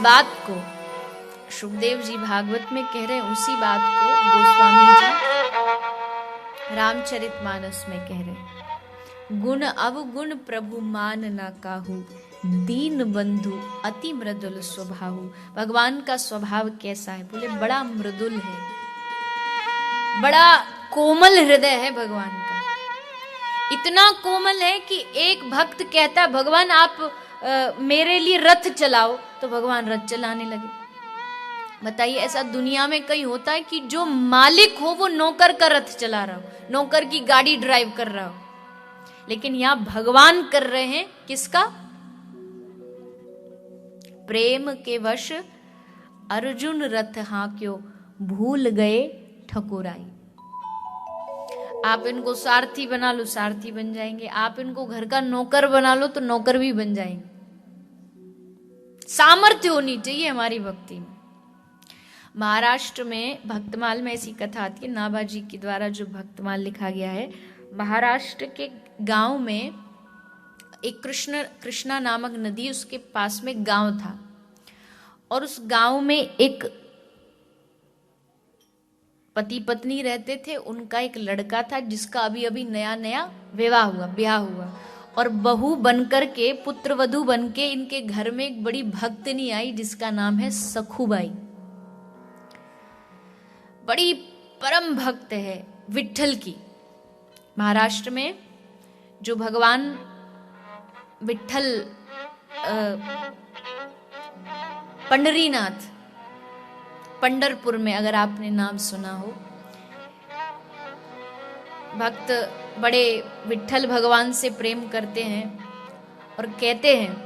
बात को सुखदेव जी भागवत में कह रहे हैं, उसी बात को गोस्वामी जी रामचरितमानस में कह रहे हैं। गुण अवगुण प्रभु मान ना काहू, दीन बंधु अति मृदुल स्वभाव। भगवान का स्वभाव कैसा है? बोले बड़ा मृदुल है, बड़ा कोमल हृदय है भगवान का। इतना कोमल है कि एक भक्त कहता है भगवान आप मेरे लिए रथ चलाओ, तो भगवान रथ चलाने लगे। बताइए ऐसा दुनिया में कहीं होता है कि जो मालिक हो वो नौकर का रथ चला रहा हो, नौकर की गाड़ी ड्राइव कर रहा हो? लेकिन यहां भगवान कर रहे हैं किसका? प्रेम के वश अर्जुन रथ हांक्यो, भूल गए ठकुराई। आप इनको सारथी बना लो, सारथी बन जाएंगे। आप इनको घर का नौकर बना लो तो नौकर भी बन जाएंगे। सामर्थ्य होनी चाहिए हमारी भक्ति में। महाराष्ट्र में भक्तमाल में ऐसी कथा आती है, नाभाजी के द्वारा जो भक्तमाल लिखा गया है। महाराष्ट्र के गांव में एक कृष्णा नामक नदी, उसके पास में गांव था, और उस गांव में एक पति पत्नी रहते थे। उनका एक लड़का था जिसका अभी अभी नया नया ब्याह हुआ, और बहू बनकर के, पुत्र वधू बनके इनके घर में एक बड़ी भक्तनी आई जिसका नाम है सखुबाई। बड़ी परम भक्त है विट्ठल की। महाराष्ट्र में जो भगवान विट्ठल, पंढरीनाथ, पंढरपुर में अगर आपने नाम सुना हो, भक्त बड़े विट्ठल भगवान से प्रेम करते हैं और कहते हैं,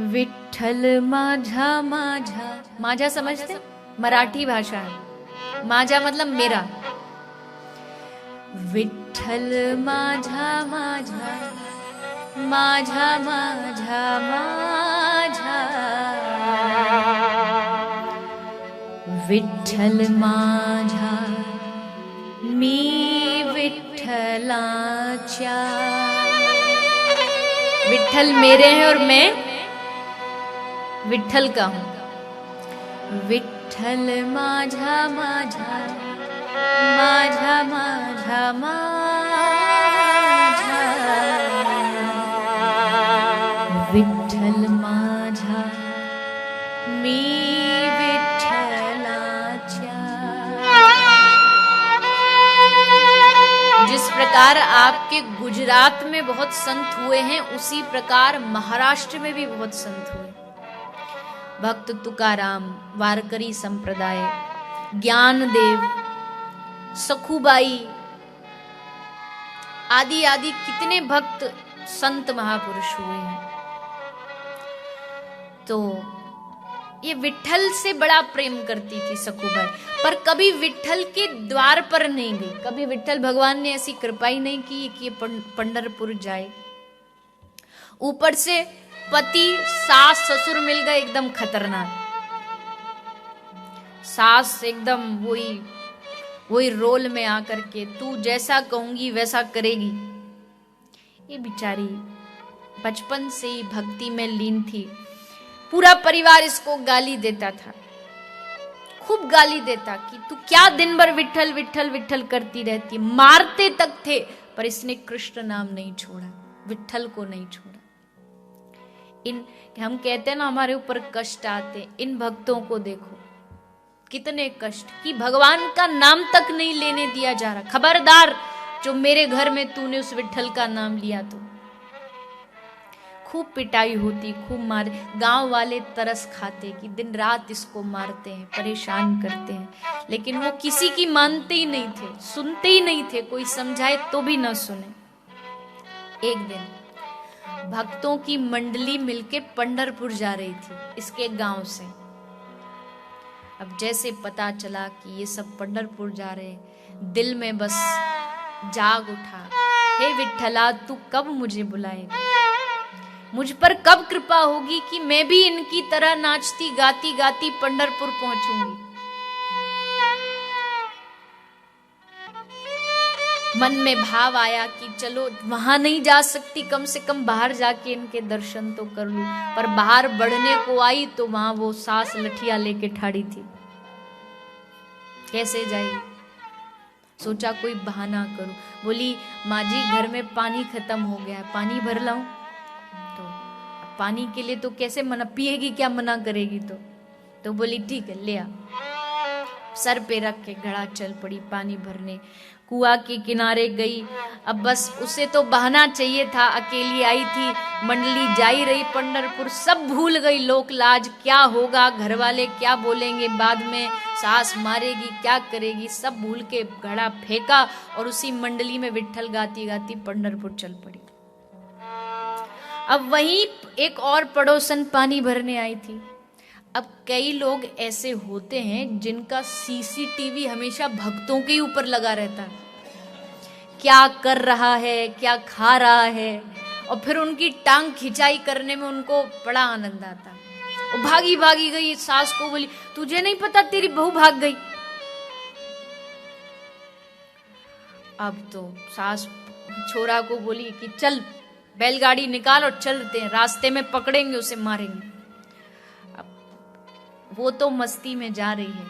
विट्ठल माझा माझा। माझा समझते? मराठी भाषा है। माझा मतलब मेरा। विट्ठल माझा माझा, माझा माझा माझा, विट्ठल माझा मी विठ्ठलाच्या। विट्ठल मेरे हैं और मैं विट्ठल का हूं। विट्ठल माझा माझा, माझा माझा माझा, विट्ठल माझा मी विठ्ठलाच्या। जिस प्रकार आपके गुजरात में बहुत संत हुए हैं, उसी प्रकार महाराष्ट्र में भी बहुत संत हुए। भक्त तुकाराम, वारकरी संप्रदाय, ज्ञानदेव, सखुबाई आदि आदि कितने भक्त संत महापुरुष हुए हैं। तो ये विट्ठल से बड़ा प्रेम करती थी सखुबाई, पर कभी विट्ठल के द्वार पर नहीं गई। कभी विट्ठल भगवान ने ऐसी कृपा ही नहीं की कि ये पंढरपुर जाए। ऊपर से पति सास ससुर मिल गए एकदम खतरनाक। सास एकदम वही रोल में आकर के, तू जैसा कहूंगी वैसा करेगी। ये बेचारी बचपन से ही भक्ति में लीन थी। पूरा परिवार इसको गाली देता था, खूब गाली देता कि तू क्या दिन भर विट्ठल विट्ठल विट्ठल करती रहती। मारते तक थे, पर इसने कृष्ण नाम नहीं छोड़ा, विट्ठल को नहीं छोड़ा। हम कहते हैं ना हमारे ऊपर कष्ट आते, इन भक्तों को देखो कितने कष्ट, कि भगवान का नाम तक नहीं लेने दिया जा रहा। खबरदार जो मेरे घर में तूने उस विट्ठल का नाम लिया तो। खूब पिटाई होती, खूब मार। गांव वाले तरस खाते कि दिन रात इसको मारते हैं, परेशान करते हैं, लेकिन वो किसी की मानते ही नहीं थे, सुनते ही नहीं थे। कोई समझाए तो भी न सुने। एक दिन भक्तों की मंडली मिलके पंढरपुर जा रही थी, इसके गांव से। अब जैसे पता चला कि ये सब पंढरपुर जा रहे, दिल में बस जाग उठा, हे विट्ठला तू कब मुझे बुलाएगा, मुझ पर कब कृपा होगी कि मैं भी इनकी तरह नाचती गाती गाती पंढरपुर पहुंचूंगी। मन में भाव आया कि चलो वहां नहीं जा सकती, कम से कम बाहर जाके इनके दर्शन तो कर लूं। पर बाहर बढ़ने को आई तो वहां वो सास लठिया लेके ठाड़ी थी, कैसे जाएगी। सोचा कोई बहाना करूं। बोली माँ जी घर में पानी खत्म हो गया है, पानी भर लाऊं। तो पानी के लिए तो कैसे मना, पिएगी क्या, मना करेगी तो बोली ठीक है ले आ। सर पे रख के घड़ा चल पड़ी पानी भरने। कुआं के किनारे गई। अब बस उसे तो बहाना चाहिए था, अकेली आई थी, मंडली जा ही रही पंढरपुर, सब भूल गई लोक लाज, क्या होगा, घर वाले क्या बोलेंगे बाद में, सास मारेगी, क्या करेगी, सब भूल के घड़ा फेंका और उसी मंडली में विट्ठल गाती गाती पंढरपुर चल पड़ी। अब वहीं एक और पड़ोसन पानी भरने आई थी। अब कई लोग ऐसे होते हैं जिनका सीसीटीवी हमेशा भक्तों के ऊपर लगा रहता है, क्या कर रहा है, क्या खा रहा है, और फिर उनकी टांग खिंचाई करने में उनको बड़ा आनंद आता है। वो भागी भागी गई, सास को बोली तुझे नहीं पता तेरी बहू भाग गई। अब तो सास छोरा को बोली कि चल बैलगाड़ी निकाल और चलते हैं, रास्ते में पकड़ेंगे उसे मारेंगे। वो तो मस्ती में जा रही है,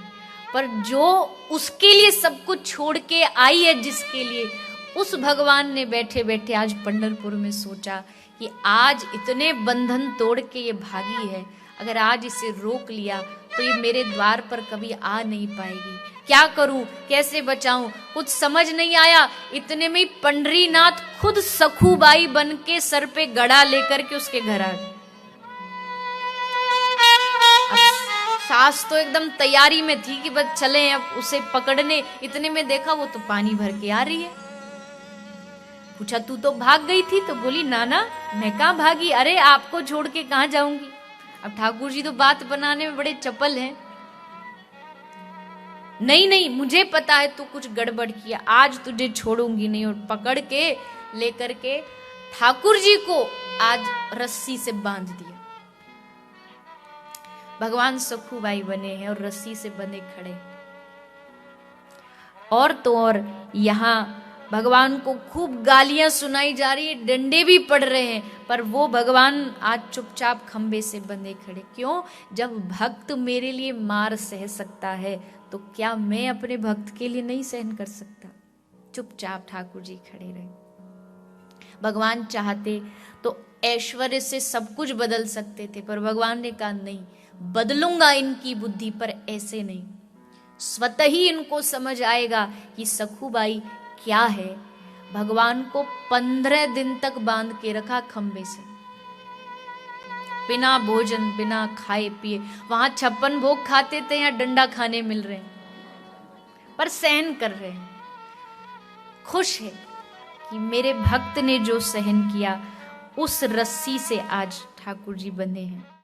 पर जो उसके लिए सब कुछ छोड़ के आई है, जिसके लिए, उस भगवान ने बैठे बैठे आज पंढरपुर में सोचा कि आज इतने बंधन तोड़ के ये भागी है, अगर आज इसे रोक लिया तो ये मेरे द्वार पर कभी आ नहीं पाएगी। क्या करूं, कैसे बचाऊं, कुछ समझ नहीं आया। इतने में पंडरीनाथ खुद सखूबाई बन के सर पे गड़ा लेकर के उसके घर आ गए। सास तो एकदम तैयारी में थी कि बस चले अब उसे पकड़ने। इतने में देखा वो तो पानी भर के आ रही है। पूछा तू तो भाग गई थी? तो बोली नाना मैं कहाँ भागी, अरे आपको छोड़ के कहाँ जाऊंगी। अब ठाकुर जी तो बात बनाने में बड़े चपल हैं। नहीं नहीं मुझे पता है तू कुछ गड़बड़ किया, आज तुझे छोड़ूंगी नहीं। और पकड़ के लेकर के ठाकुर जी को आज रस्सी से बांध दिया। भगवान सखूबाई बने हैं और रस्सी से बंधे खड़े। और तो और यहाँ भगवान को खूब गालियां सुनाई जा रही है, डंडे भी पड़ रहे हैं, पर वो भगवान आज चुपचाप खंबे से बंधे खड़े। क्यों? जब भक्त मेरे लिए मार सह सकता है तो क्या मैं अपने भक्त के लिए नहीं सहन कर सकता? चुपचाप ठाकुर जी खड़े रहे। भगवान चाहते तो ऐश्वर्य से सब कुछ बदल सकते थे, पर भगवान ने कहा नहीं, बदलूंगा इनकी बुद्धि, पर ऐसे नहीं। स्वतः ही इनको समझ आएगा कि सखूबाई क्या है। भगवान को 15 दिन तक बांध के रखा खंबे से, बिना भोजन, बिना खाए पिए। वहां 56 भोग खाते थे, यहाँ डंडा खाने मिल रहे हैं, पर सहन कर रहे हैं। खुश है कि मेरे भक्त ने जो सहन किया, उस रस्सी से आज ठाकुर जी बंधे हैं।